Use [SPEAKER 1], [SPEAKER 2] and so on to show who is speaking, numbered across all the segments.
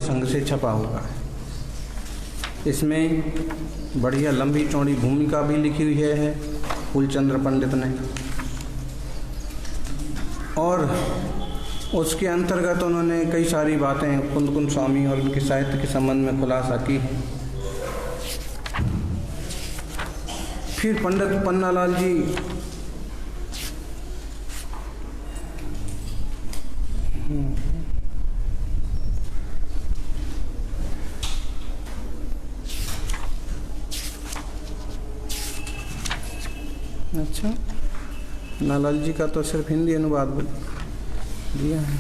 [SPEAKER 1] संघ से छपा हुआ है। इसमें बढ़िया लंबी चौड़ी भूमिका भी लिखी हुई है फूलचंद्र पंडित ने, और उसके अंतर्गत उन्होंने कई सारी बातें कुंद कुंद स्वामी और उनके साहित्य के संबंध में खुलासा की है। फिर पंडित पन्नालाल जी अच्छा, नालाल जी का तो सिर्फ हिंदी अनुवाद दिया है।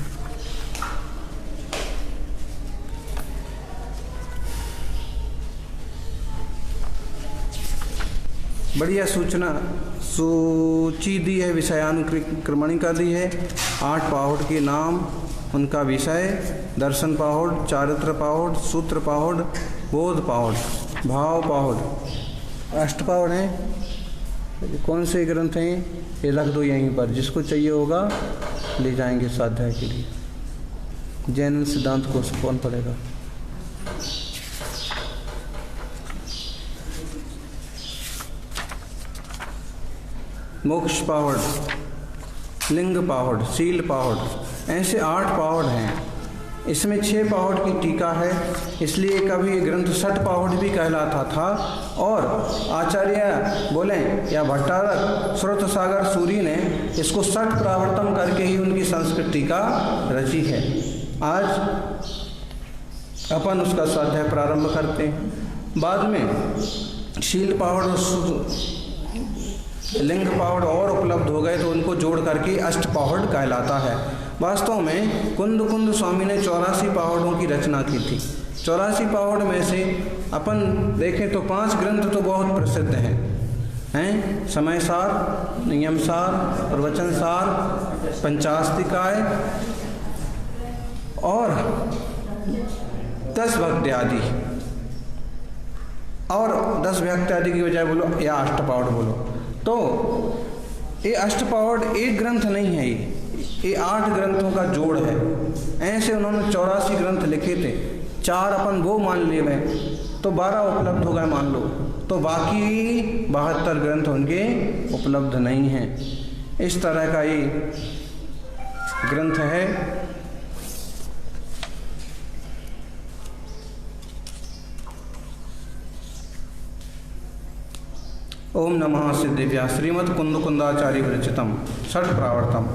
[SPEAKER 1] बढ़िया सूची दी है, विषयानुक्रमणिका दी है। 8 पाहुड़ के नाम, उनका विषय, दर्शन पाहुड़, चारित्र पाहुड़, सूत्र पाहुड़, बोध पाहुड़, भाव पाहुड़, अष्टपाहुड़ हैं। कौन से ग्रंथ हैं ये रख दो यहीं पर, जिसको चाहिए होगा ले जाएंगे स्वाध्याय के लिए। जैन सिद्धांत को कौन पढ़ेगा? मोक्ष पाहुड़, लिंग पाहुड़, शील पाहुड़, ऐसे 8 पाहुड़ हैं। इसमें 6 पाहुड़ की टीका है, इसलिए कभी ये ग्रंथ 6 पाहुड़ भी कहलाता था। और आचार्य बोले या भट्टारक स्रोत सागर सूरी ने इसको 6 प्रावर्तन करके ही उनकी संस्कृत टीका रची है। आज अपन उसका स्वाध्याय प्रारंभ करते हैं। बाद में शील पाहुड़, लिंग पाहुड़ और उपलब्ध हो गए तो उनको जोड़ करके अष्टपाहुड़ कहलाता है। वास्तव में कुंद स्वामी ने 84 पाहुड़ों की रचना की थी। 84 पाहुड़ में से अपन देखें तो 5 ग्रंथ तो बहुत प्रसिद्ध हैं, समयसार, नियमसार, प्रवचनसार, पंचास्तिकाय और 10 भक्ति आदि। और 10 भक्ति आदि की बजाय बोलो या अष्टपाहुड़ बोलो, तो ये अष्टपाहुड़ एक ग्रंथ नहीं है, ये 8 ग्रंथों का जोड़ है। ऐसे उन्होंने 84 ग्रंथ लिखे थे। 4 अपन वो मान लिए गए तो 12 उपलब्ध हो गए मान लो, तो बाकी 72 ग्रंथ उनके उपलब्ध नहीं हैं। इस तरह का ये ग्रंथ है। ओम नमः सिद्धिभ्यां श्रीमद् कुंद कुंदाचार्य विरचितम षट् प्रावर्तम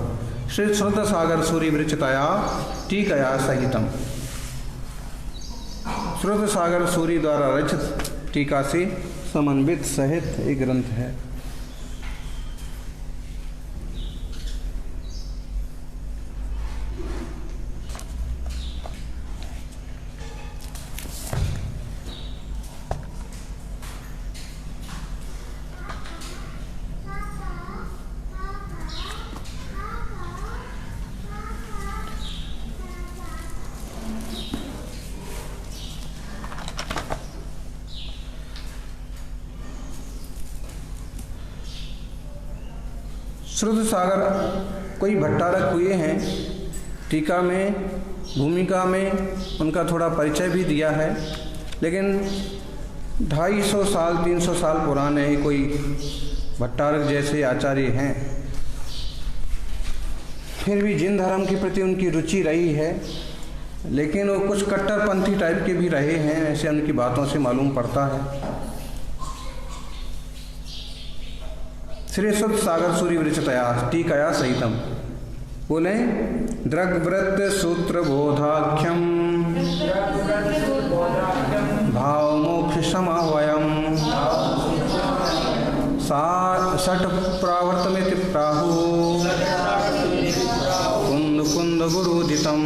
[SPEAKER 1] श्री श्रुत सागर सूरी विरचितया टीकया सहितम। श्रुत सागर सूरी द्वारा रचित टीका से समन्वित सहित एक ग्रंथ है। श्रुत सागर कोई भट्टारक हुए हैं, टीका में भूमिका में उनका थोड़ा परिचय भी दिया है, लेकिन 250 साल 300 साल पुराने ही कोई भट्टारक जैसे आचार्य हैं। फिर भी जिन धर्म के प्रति उनकी रुचि रही है, लेकिन वो कुछ कट्टरपंथी टाइप के भी रहे हैं, ऐसे उनकी बातों से मालूम पड़ता है। श्री श्रुत सागर सूरी विरचितया टीकया सहितम बोले दृग्व्रत सूत्र बोधाख्यम भाव मोक्ष समाह्वयम षट् प्रावर्तमिति प्राहु कुंद कुंद गुरुदितम।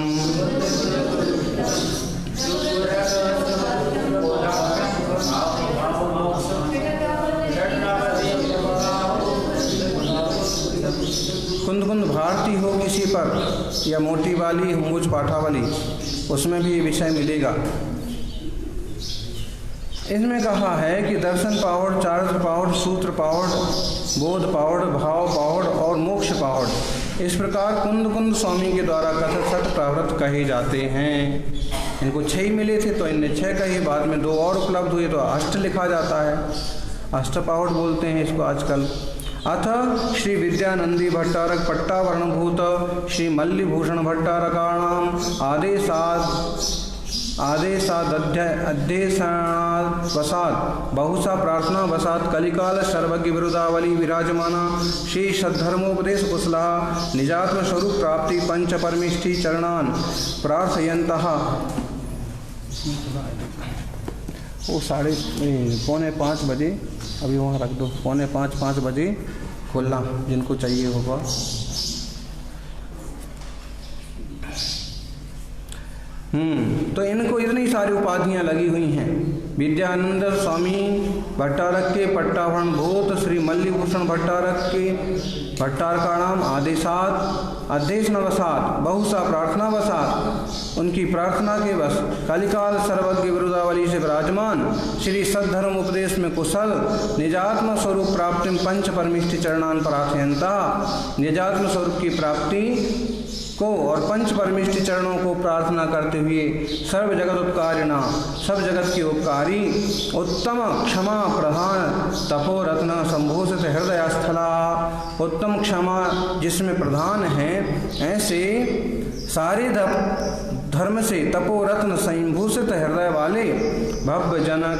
[SPEAKER 1] कुंद कुंद भारती हो किसी पर या मोटी वाली हुंगुज पाठा वाली, उसमें भी ये विषय मिलेगा। इसमें कहा है कि दर्शन पाहुड़, चारित्र पाहुड़, सूत्र पाहुड़, बोध पाहुड़, भाव पाहुड़ और मोक्ष पाहुड़, इस प्रकार कुंद कुंद स्वामी के द्वारा कथित 6 प्रावृत्त कहे जाते हैं। इनको 6 ही मिले थे तो इनने 6 कही, बाद में 2 और उपलब्ध हुए तो अष्ट लिखा जाता है, अष्टपावट बोलते हैं इसको आजकल। अथ श्री विद्यानंदी भट्टारक पट्टावरणभूत श्री मल्लिभूषण भट्टारकाणाम आदेशादेशानाद्वसात् बहुशा प्रार्थना वसात् कलिकाल सर्वज्ञ विरुदावली विराजमाना श्री सद्धर्मोपदेश कुशला निजात्म स्वरूप प्राप्ति पंच परमिष्ठि चरणान प्रार्थयन्तः। वो 4:45 बजे अभी वहाँ रख दो, 4:45 बजे खोलना जिनको चाहिए होगा। तो इनको इतनी सारी उपाधियाँ लगी हुई हैं। विद्यानंद स्वामी भट्टारक के पट्टावरण भूत श्री मल्लिभूषण भट्टारक के भट्टारकाणाम आदेशात अध्यक्ष नवसात बहुसा प्रार्थना वसात उनकी प्रार्थना के बस कलिकाल सर्वज्ञ विरुदावली से विराजमान श्री सद्धर्म उपदेश में कुशल निजात्म स्वरूप प्राप्ति पंच परमिष्ठि चरणान प्रार्थयंता। निजात्म स्वरूप की प्राप्ति को और पंच परमिष्ठि चरणों को प्रार्थना करते हुए सर्व जगत उपकारिणा सब जगत के उपकारी उत्तम क्षमा प्रधान तपो रत्न संभूषित हृदय स्थला उत्तम क्षमा जिसमें प्रधान है ऐसे सारे धर्म से तपो रत्न संभूषित हृदय वाले भव्य जनक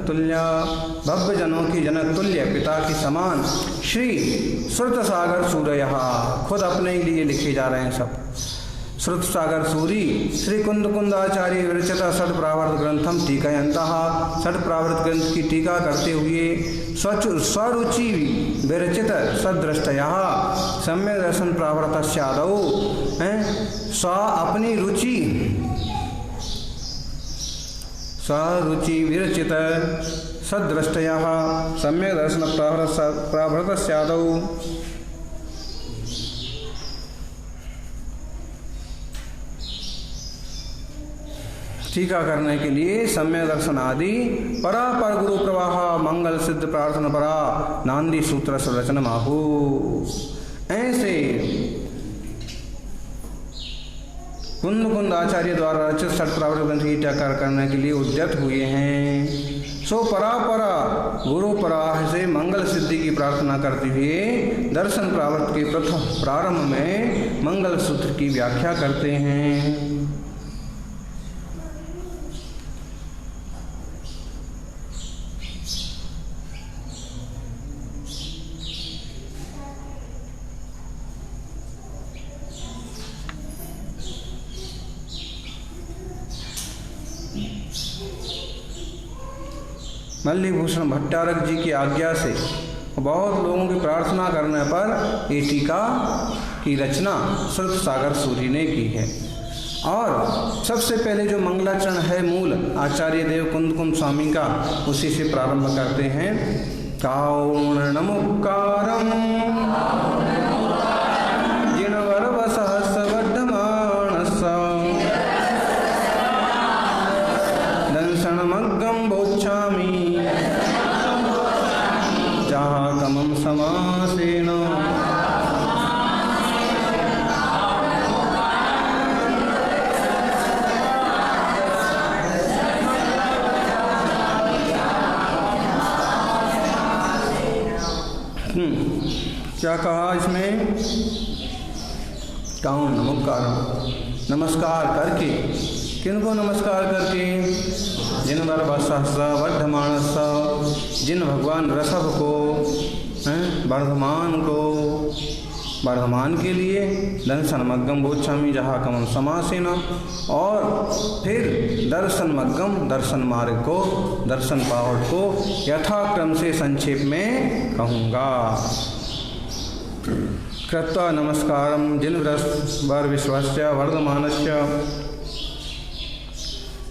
[SPEAKER 1] तुल्य भव्य जनों की जनक तुल्य पिता के समान श्री श्रुत सागर सूर्य खुद अपने लिए लिखे जा रहे हैं सब। श्रुत सागर सूरी श्री कुंदाचार्य विरचित षट प्रावर्त ग्रंथम टीकायंतः षट प्रावर्त ग्रंथ की टीका करते हुए स्वरुचि विरचित सदृष्टया सम्यक दर्शन प्रावर्त स्यादौ स्व अपनी रुचि स्वरुचि विरचित सदृष्टया सम्यक दर्शन प्रावृत स्यादौ। टीका करने के लिए सम्यक दर्शन आदि परा पर गुरु प्रवाह मंगल सिद्ध प्रार्थना परा नांदी सूत्र संरचना माहू ऐसे कुंद आचार्य द्वारा रचित षट प्रावर्त ग्रंथ की टीका करने के लिए उद्यत हुए हैं। सो परापरा गुरु पराह से मंगल सिद्धि की प्रार्थना करते हुए दर्शन प्रावर्त के प्रथम प्रारंभ में मंगल सूत्र की व्याख्या करते हैं। मल्लिभूषण भट्टारक जी की आज्ञा से बहुत लोगों की प्रार्थना करने पर ये टीका की रचना श्रुत सागर सूरी ने की है। और सबसे पहले जो मंगलाचरण है मूल आचार्य देव कुंद स्वामी का उसी से प्रारंभ करते हैं। काउणमुपकारम जिनवरव सहस्रवर्धमानस दंशनमग्गम बोच्छामि कमम समासेन क्या कहा इसमें? काउन नमस्कार नमस्कार करके, किनको नमस्कार करके? जिन वर्धमानस जिन भगवान ऋषभ को वर्धमान को वर्धमान के लिए दर्शन मग्गम बोच्छामी जहाँ कमम समासेन और फिर दर्शन मग्गम दर्शन मार्ग को दर्शन पावड़ को यथाक्रम से संक्षेप में कहूँगा। कृत्वा नमस्कारम जिन वर विश्वस्य वर्धमानस्य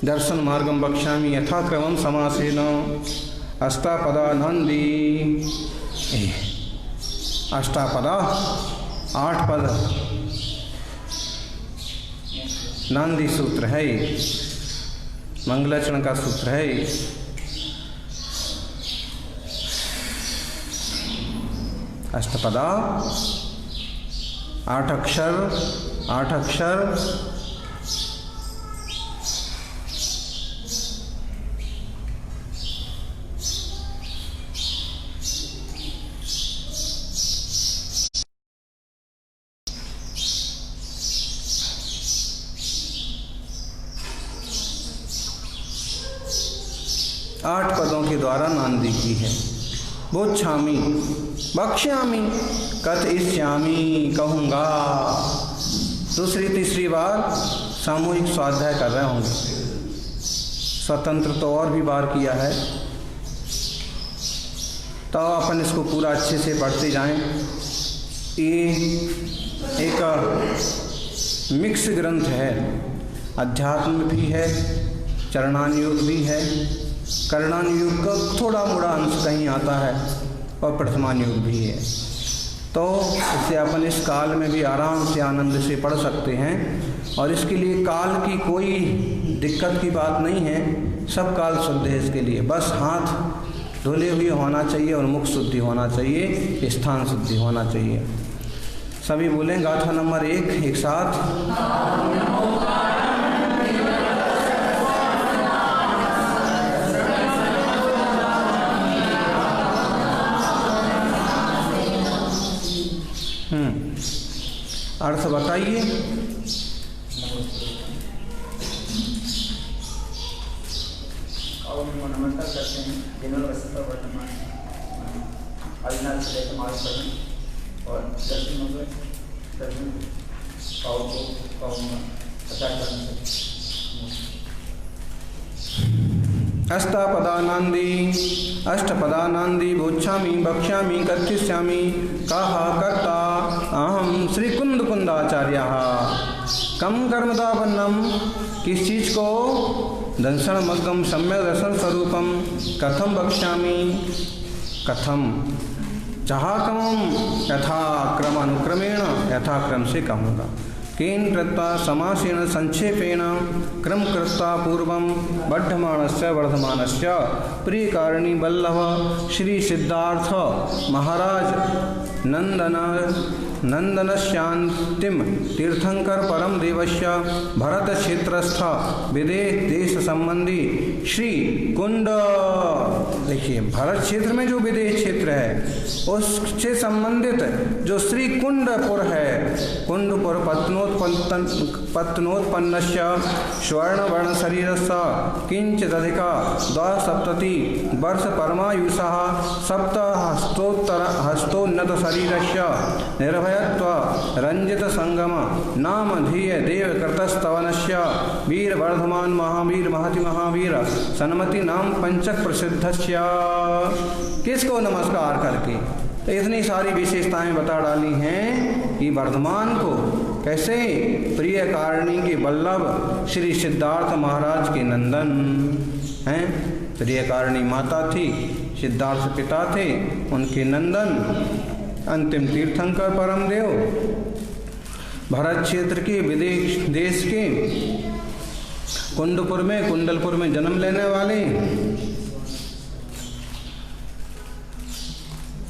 [SPEAKER 1] दर्शन मार्गम वक्ष्यामि यथाक्रमं समासेन। अष्टापदा नंदी अष्टापदा 8 पद नांदी सूत्र है, मंगलाचरण का सूत्र है। अष्टपदा 8 अक्षर 8 अक्षर, आठ पदों के द्वारा नांदी की है। बोच्छामी, बक्ष्यामी, कथयिष्यामी, कहूँगा। दूसरी तीसरी बार सामूहिक स्वाध्याय कर रहे होंगे। स्वतंत्र तो और भी बार किया है, तो अपन इसको पूरा अच्छे से पढ़ते जाएं। ये एक मिक्स ग्रंथ है, अध्यात्म भी है, चरणानुयोग भी है, करणानुयोग का थोड़ा मोड़ा अंश कहीं आता है और प्रथमानुयोग भी है। तो इसे अपन इस काल में भी आराम से आनंद से पढ़ सकते हैं और इसके लिए काल की कोई दिक्कत की बात नहीं है। सब काल शुद्ध है इसके लिए, बस हाथ धुले हुए होना चाहिए और मुख शुद्धि होना चाहिए, स्थान शुद्धि होना चाहिए। सभी बोलें गाथा नंबर 1 एक साथ। अर्थ बताइए।
[SPEAKER 2] नमस्कार करते हैं जिन्होंने वस्तु वर्तमान अविनाश से लेकर मार्ग पर और दर्शन को प्रचार करने से
[SPEAKER 1] अष्टपदानंदी, अष्टपदानंदी, बोच्छामी, बक्ष्यामी, कथयिष्यामि, कहा कर्ता अहम श्री कुंद कुंदाचार्य। कम कर्मदापन्नम, किस चीज को? दंशन मग्गम सम्यक दर्शन स्वरूपम, कथम बक्ष्यामी, कथम चाहकमम, यथा क्रम अनुक्रमेण, यथाक्रम से कहूँगा। केन कृत्वा समासेन संक्षेपेण क्रम कृत्वा पूर्वं वर्धमानस्य वर्धमानस्य प्रियकारिणी वल्लभ श्री सिद्धार्थ महाराज नंदनशांतिम तीर्थंकर परम देवस्य भरत क्षेत्रस्थ विदेश देश संबंधी श्री कुंड। देखिए, भरत क्षेत्र में जो विदेश क्षेत्र है उससे संबंधित जो श्री कुंडपुर है, कुंडपुर पत्नोत्पन्नस्य स्वर्णवर्ण शरीरस्य किंचिदधिका 270 वर्ष परमायुषः सप्तहस्तोन्नत शरीरस्य निर्भयत्व रंजित संगम नाम धीय देव कृतस्तवनस्य वीर वर्धमान महावीर महति महावीर सन्मति नाम पंचक प्रसिद्धस्य। किसको नमस्कार करके तो इतनी सारी विशेषताएं बता डाली हैं कि वर्धमान को कैसे प्रिय कारिणी के वल्लभ श्री सिद्धार्थ महाराज के नंदन हैं। प्रिय कारिणी माता थी, सिद्धार्थ पिता थे, उनके नंदन अंतिम तीर्थंकर परम देव भरत क्षेत्र के विदेश देश के कुंडलपुर में जन्म लेने वाले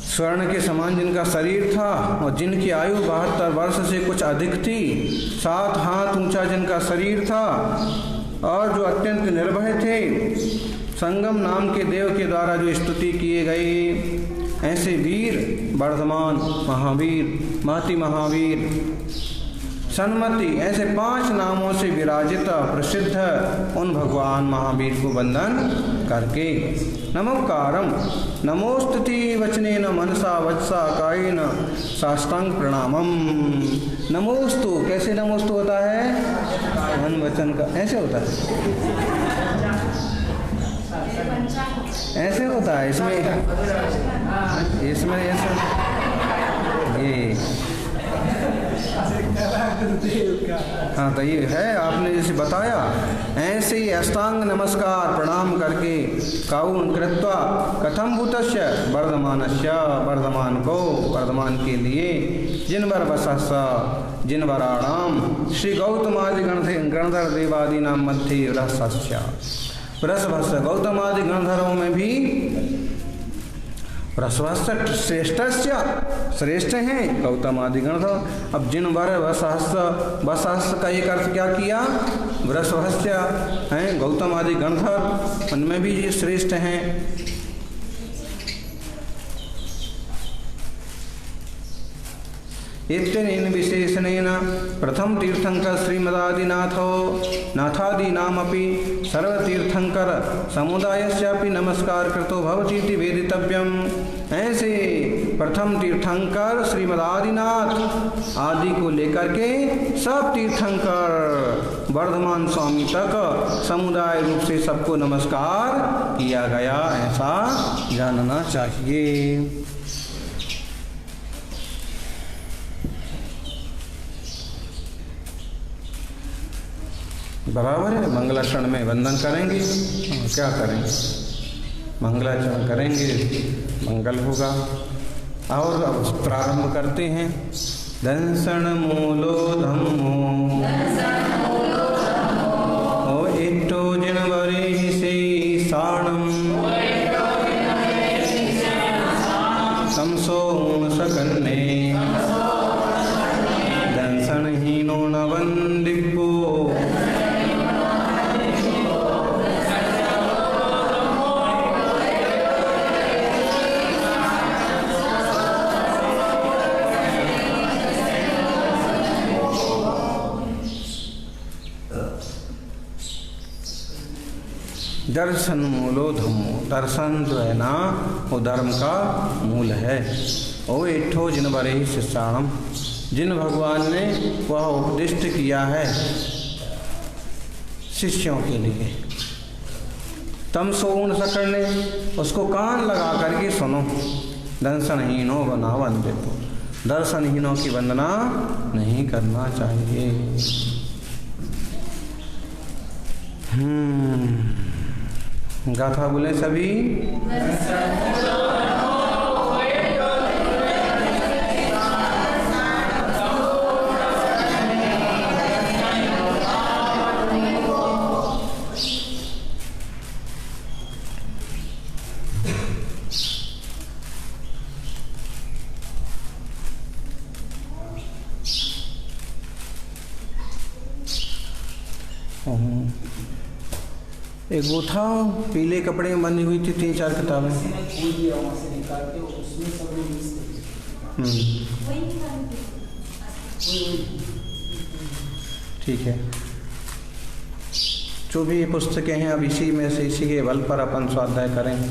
[SPEAKER 1] स्वर्ण के समान जिनका शरीर था और जिनकी आयु 72 वर्ष से कुछ अधिक थी, 7 हाथ ऊंचा जिनका शरीर था और जो अत्यंत निर्भय थे, संगम नाम के देव के द्वारा जो स्तुति किए गए, ऐसे वीर वर्धमान महावीर महति महावीर सन्मति, ऐसे 5 नामों से विराजित प्रसिद्ध उन भगवान महावीर को वंदन करके नमस्कारम नमोस्तुति वचनेन मनसा वत्सा कायेन साष्टांग प्रणामम। नमोस्तु, कैसे नमोस्तु होता है? मन वचन का ऐसे होता है, ऐसे होता है। इसमें ऐसा ये हाँ, तो ये है आपने जैसे बताया, ऐसे ही अष्टांग नमस्कार प्रणाम करके काउन कृत्वा कथम भूतस्य वर्धमानस्य, वर्धमान को, वर्धमान के लिए जिनवर वसस जिनवराणाम श्री गौतमादि गणधर देवादि नाम मध्य रहस्य रसभस्य। गौतमादि गणधरों में भी वृषभस्य श्रेष्ठस्य श्रेष्ठ हैं गौतम आदि गणधर। अब जिन वर वसहस्र का एक अर्थ क्या किया, वृषभस्य हैं गौतम आदि गणधर, उनमें भी ये श्रेष्ठ हैं। इत्यनेन विशेषणेन प्रथम तीर्थंकर श्रीमदादिनाथो नाथादीनामपि सर्वतीर्थंकर समुदायस्यापि नमस्कार कृतो भवतीति वेदितव्यम। ऐसे प्रथम तीर्थंकर श्रीमदादिनाथ आदि को लेकर के सब तीर्थंकर वर्धमान स्वामी तक समुदाय रूप से सबको नमस्कार किया गया, ऐसा जानना चाहिए। बराबर है। मंगलाचरण में वंदन करेंगे, क्या करेंगे, मंगलाचरण करेंगे, मंगल होगा। और अब प्रारंभ करते हैं। दंसन मूलो धम्मो ओ इट्टो जनवरे से साणम तमसो सकन्ने दंसन हीनो न वंदिपो दर्शन मूलो धम्मो। दर्शन जो है ना वो धर्म का मूल है। ओ एठो जिन बरे ही शिष्याणम, जिन भगवान ने वह उपदिष्ट किया है शिष्यों के लिए। तम सोन सकरने, उसको कान लगा करके सुनो। दर्शनहीनो बना वंदित, दर्शनहीनों की वंदना नहीं करना चाहिए। गाथा बोले सभी। एक वो था पीले कपड़े में बंधी हुई थी 3-4 किताबें। ठीक है, जो भी ये पुस्तकें हैं अब इसी में से, इसी के बल पर अपन स्वाध्याय करेंगे।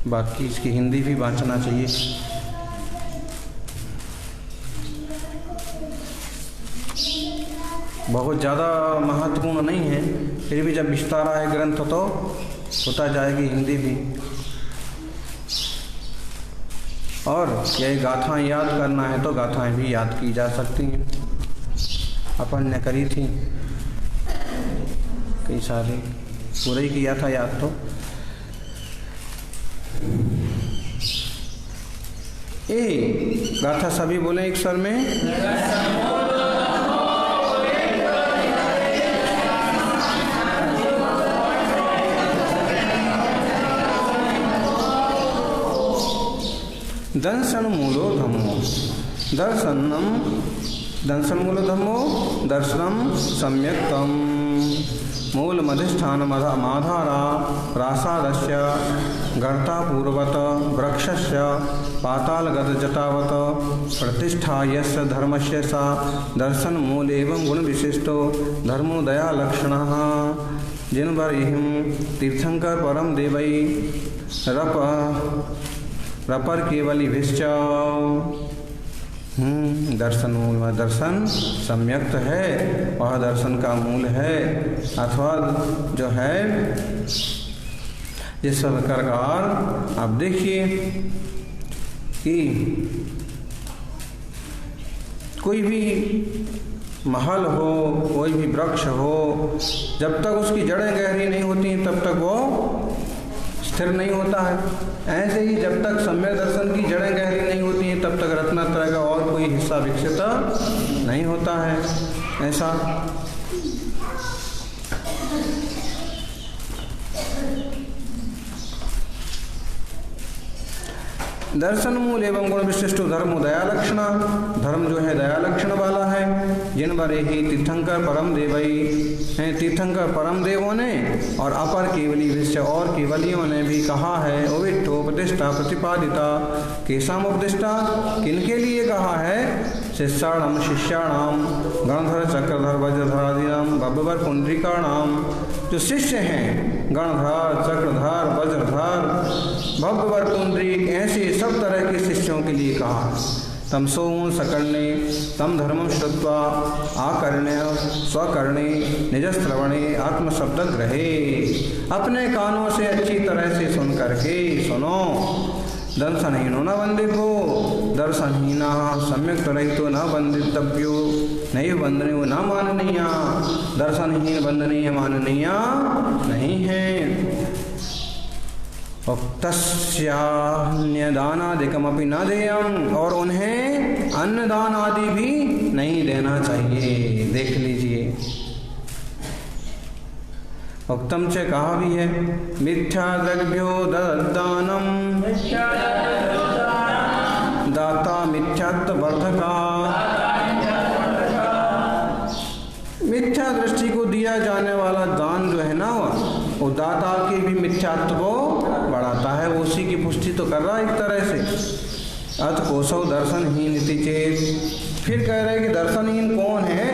[SPEAKER 1] बाकी इसकी हिंदी भी वांचना चाहिए। बहुत ज़्यादा महत्वपूर्ण नहीं है, फिर भी जब विस्तारा है ग्रंथ तो होता जाएगी हिंदी भी। और यह गाथाएं याद करना है तो गाथाएं भी याद की जा सकती हैं, अपन ने करी थी कई सारे, पूरा ही किया था याद। तो ए गाथा सभी बोले एक स्वर में। दंसन मूलो धम्मो, दंसन मूलो धम्मो दर्शनम सम्यक्तम। मूल मधिष्ठान माधारा प्रासादस्य गर्ता पूर्वत वृक्षस्य पातालगत जटावत प्रतिष्ठा यस्य धर्मस्य सा दर्शन मूल एवं गुण विशिष्टो धर्मो दया लक्षणः। जिन बरिहिं तीर्थंकर परम देवई रपर केवली भिश्च। दर्शन मूल में दर्शन सम्यक्त है, वह दर्शन का मूल है, अथवा जो है जिस प्रकार आप देखिए कि कोई भी महल हो, कोई भी वृक्ष हो, जब तक उसकी जड़ें गहरी नहीं होती तब तक वो स्थिर नहीं होता है। ऐसे ही जब तक सम्यक दर्शन की जड़ें गहरी नहीं होती हैं तब तक रत्नत्रय का और कोई हिस्सा विकसित नहीं होता है। ऐसा दर्शन मूल एवं गुण विशिष्ट धर्म दया लक्षणा, धर्म जो है दया लक्षण वाला है। जिन बरे ही तीर्थंकर परम देवई हैं, तीर्थंकर परम देवों ने और अपर केवली विश्व और केवलियों ने भी कहा है। ओविठोपदिष्टा प्रतिपादिता, केशाम उपदिष्टा, किनके लिए कहा है? शिष्याणाम शिष्याणाम गणधर चक्रधर वज्रधरादीनाम बब्बर पुंडरीकाणाम, जो शिष्य हैं गणधर चक्रधर वज्रधर भव्यवर पुंडरीक, ऐसे सब तरह के शिष्यों के लिए कहा। तम सोम सकर्णे तम धर्मम श्रुत्वा आकर्ण्य स्वकर्णे निजश्रवणे आत्मशब्द ग्रहे, अपने कानों से अच्छी तरह से सुन करके सुनो। दर्शनहीनो न वंदितो, दर्शनहीना सम्यक रहितो न वंदितव्यो, नहीं वंदनीय न माननीय, दर्शनहीन वंदनीय माननीय नहीं है। तस्यान्यदानादिकमपि न देयम्, और उन्हें अन्नदान आदि भी नहीं देना चाहिए। देख लीजिए, उक्तम च कहा भी है, मिथ्या द्रव्यो ददानम दाता मिथ्यात्व वर्धका, मिथ्या दृष्टि को दिया जाने वाला दान जो है ना, वो दाता के भी मिथ्यात्व को बढ़ाता है, वो उसी की पुष्टि तो कर रहा है एक तरह से। अत कोसौ दर्शनहीन इति चेत, फिर कह रहे कि दर्शनहीन कौन है?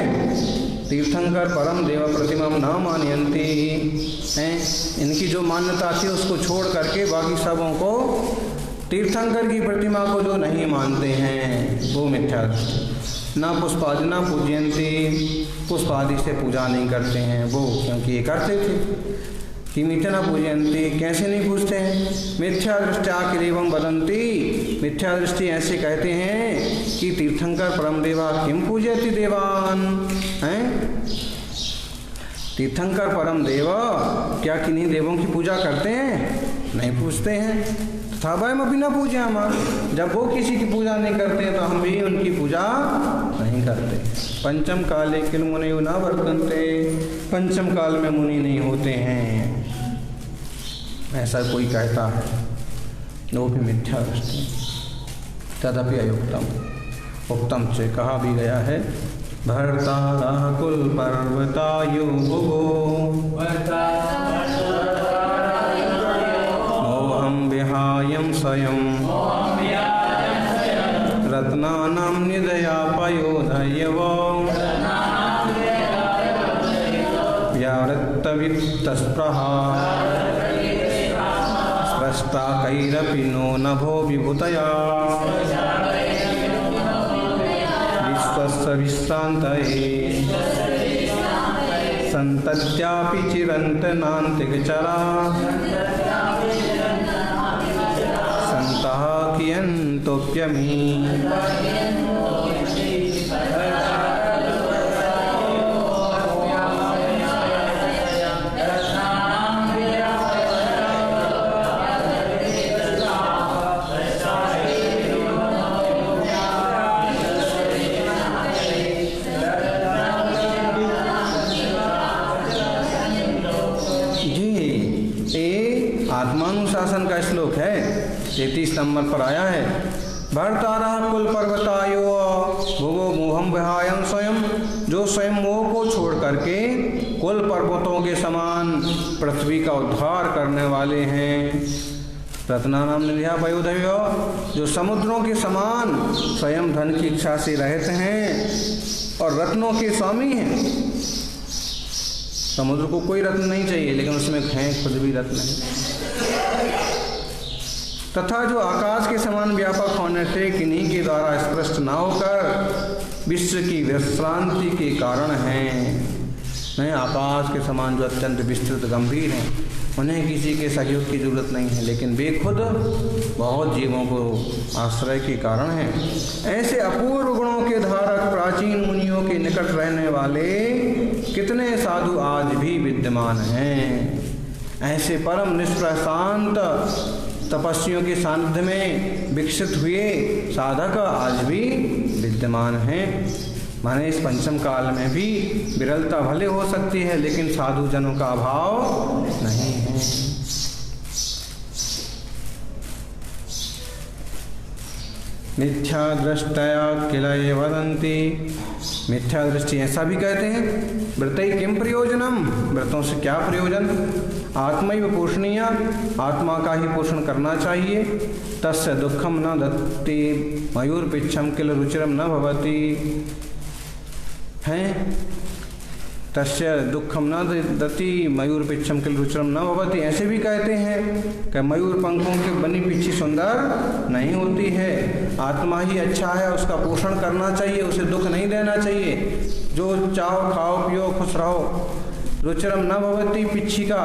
[SPEAKER 1] तीर्थंकर परम देव प्रतिमा न मानयंती हैं, इनकी जो मान्यता थी उसको छोड़ करके बाकी सबों को, तीर्थंकर की प्रतिमा को जो नहीं मानते हैं वो मिथ्या दृष्टि। न पुष्पादि न पूजयंती, पुष्पादि से पूजा नहीं करते हैं वो, क्योंकि ये करते थे कि मीठे न पूजयंती, कैसे नहीं पूछते हैं? मिथ्या दृष्टिया किरेवम वदंती, मिथ्या दृष्टि ऐसे कहते हैं कि तीर्थंकर परम देवा किम पूजयति देवान, हैं? तीर्थंकर परम देव क्या किन्हीं देवों की पूजा करते हैं? नहीं पूछते हैं। तथा वयम अभी न पूजे हम, जब वो किसी की पूजा नहीं करते तो हम भी उनकी पूजा नहीं करते। पंचम काले किल मुनि न वर्तन्ते, पंचम काल में मुनि नहीं होते हैं, ऐसा कोई कहता है, वो भी मिथ्या दृष्टि। तदपि अयुक्तम, उक्तम से कहा भी गया है, भर्ता कुल पर्वतायु मोहम विहायम स्वयं रत्नानां निदया पयोधयव व्यावृत्तवित्तस्पृहा स्पष्टा कैरपि नो नभो विभूतया विश्वस्य विश्रान्तये सन्तत्यापि चिरन्तनान्तिकचरा सन्तः कियन्तोऽप्यमी। आत्मानुशासन का श्लोक है, 33 नंबर पर आया है। भर्तारा कुल पर्वतायो भुवो मोहम विहायम स्वयं, जो स्वयं मोह को छोड़ करके कुल पर्वतों के समान पृथ्वी का उद्धार करने वाले हैं। रत्नानाम निध्या पयोधय, जो समुद्रों के समान स्वयं धन की इच्छा से रहते हैं और रत्नों के स्वामी हैं। समुद्र को कोई रत्न नहीं चाहिए, लेकिन उसमें हैं खुद भी रत्न है। तथा जो आकाश के समान व्यापक होने से किन्हीं के द्वारा स्पष्ट न होकर विश्व की विश्रांति के कारण हैं। नहीं, आकाश के समान जो अत्यंत विस्तृत गंभीर हैं, उन्हें किसी के सहयोग की जरूरत नहीं है, लेकिन वे खुद बहुत जीवों को आश्रय के कारण हैं। ऐसे अपूर्व गुणों के धारक प्राचीन मुनियों के निकट रहने वाले कितने साधु आज भी विद्यमान हैं। ऐसे परम निष्प्रह शांत तपस्वियों के सानिध्य में विकसित हुए साधक आज भी विद्यमान हैं। माने इस पंचम काल में भी विरलता भले हो सकती है, लेकिन साधु जनों का अभाव नहीं है। मिथ्या दृष्टया किल ये वदन्ति, मिथ्या दृष्टि ऐसा भी कहते हैं। व्रतै किम प्रयोजनम, व्रतों से क्या प्रयोजन। आत्मैव पोषणीया, आत्मा का ही पोषण करना चाहिए। तस्य दुखम न दत्ति मयूर पिच्छम किल रुचिरम न भवति, हैं तस्य दुखम न दति मयूर पिच्छम किल रुचिरम न भवति। ऐसे भी कहते हैं कि मयूर पंखों की बनी पिच्छी सुंदर नहीं होती है। आत्मा ही अच्छा है, उसका पोषण करना चाहिए, उसे दुख नहीं देना चाहिए। जो चाहो खाओ पियो खुश रहो। रुचिरम न भवति, पिच्छी का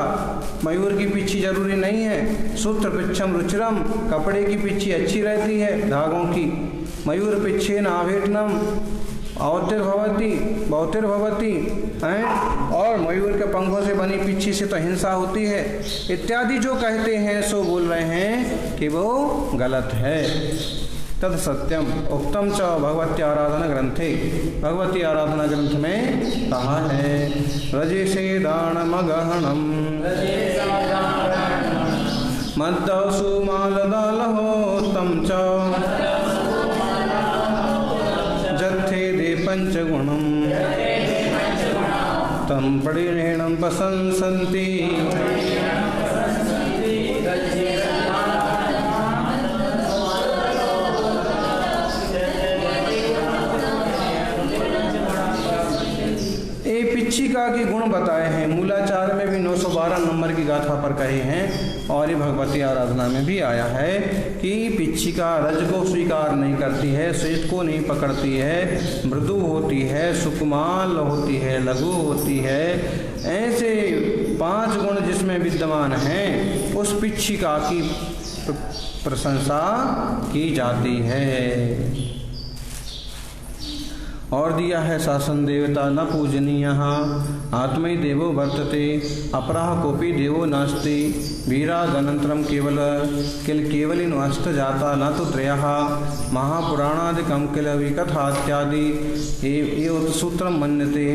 [SPEAKER 1] मयूर की पिच्छी जरूरी नहीं है। सूत्र पिच्छम रुचिरम, कपड़े की पिच्छी अच्छी रहती है धागों की। मयूर पिच्छेन आभेटनम बहुतिर्भवति हैं, और मयूर के पंखों से बनी पिच्छी से तो हिंसा होती है। इत्यादि जो कहते हैं सो बोल रहे हैं कि वो गलत है। तद सत्यम उक्तम च भगवती आराधना ग्रंथे, भगवती आराधना ग्रंथ में कहा है रजेसे दानमगहणम मद्दसु मालदालहोत्तम च जत्थे दे पंचगुणम तम परिणेणम प्रशंसन्ति। पिच्छिका के गुण बताए हैं, मूलाचार में भी 912 नंबर की गाथा पर कहे हैं, और ये भगवती आराधना में भी आया है कि पिच्छिका रज को स्वीकार नहीं करती है, श्वेत को नहीं पकड़ती है, मृदु होती है, सुकुमाल होती है, लघु होती है। ऐसे 5 गुण जिसमें विद्यमान हैं उस पिच्छिका की प्रशंसा की जाती है। और दिया है शासन देवता न पूजनीय आत्मै देवो वर्तते अपराह कोपी देवो नास्ति वीरादनंतरम केवल किल केवलिन अस्त जाता न तो त्रयः महापुराणादिकं किल विकथात्यादि एव सूत्रम मन्यते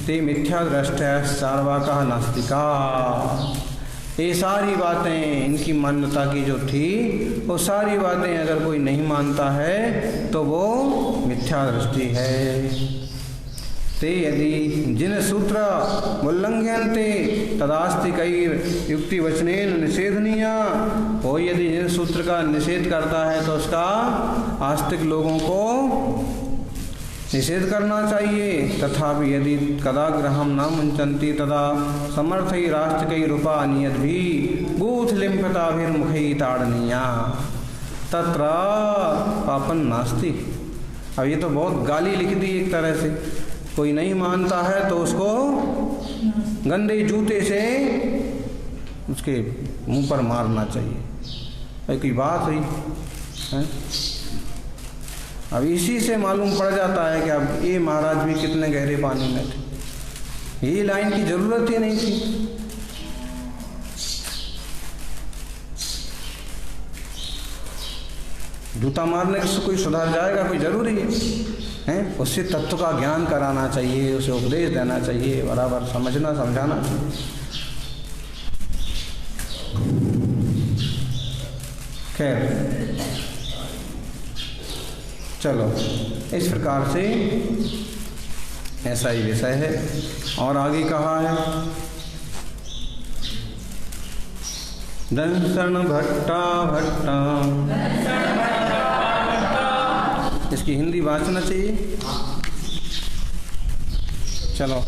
[SPEAKER 1] ते मिथ्या दृष्टया चार्वाकाः नास्तिका। ये सारी बातें इनकी मान्यता की जो थी वो सारी बातें अगर कोई नहीं मानता है तो वो मिथ्या दृष्टि है। ते यदि जिन सूत्र उल्लंघ्यन्ते तदास्ति कई युक्ति वचनेन निषेधनीय, वो यदि जिन सूत्र का निषेध करता है तो उसका आस्तिक लोगों को निषेध करना चाहिए। तथापि यदि कदा ग्रहम न मुंचन्ति तदा समर्थई राष्ट्रकई रूपा नियत भी गूथ लिम्पताभिर्मुखई ताड़नीया तत्र पापन नास्ति। अब ये तो बहुत गाली लिख दी एक तरह से। कोई नहीं मानता है तो उसको गंदे जूते से उसके मुंह पर मारना चाहिए। कोई बात हुई है? अब इसी से मालूम पड़ जाता है कि अब ये महाराज भी कितने गहरे पानी में थे, ये लाइन की जरूरत ही नहीं थी। जूता मारने से कोई सुधार जाएगा, कोई जरूरी है? उससे तत्व का ज्ञान कराना चाहिए, उसे उपदेश देना चाहिए, बराबर समझना समझाना चाहिए। खैर चलो, इस प्रकार से ऐसा ही विषय है। और आगे कहा है दंसन भट्टा भट्टा, इसकी हिंदी वाचना चाहिए। चलो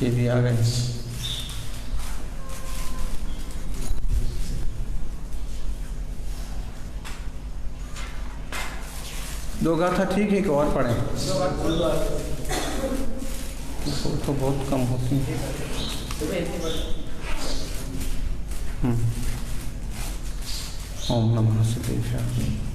[SPEAKER 1] ये भी आ गए। दो गाथा ठीक है कि और पढ़ें? तो बहुत कम होती है। ओम नमः शिवाय।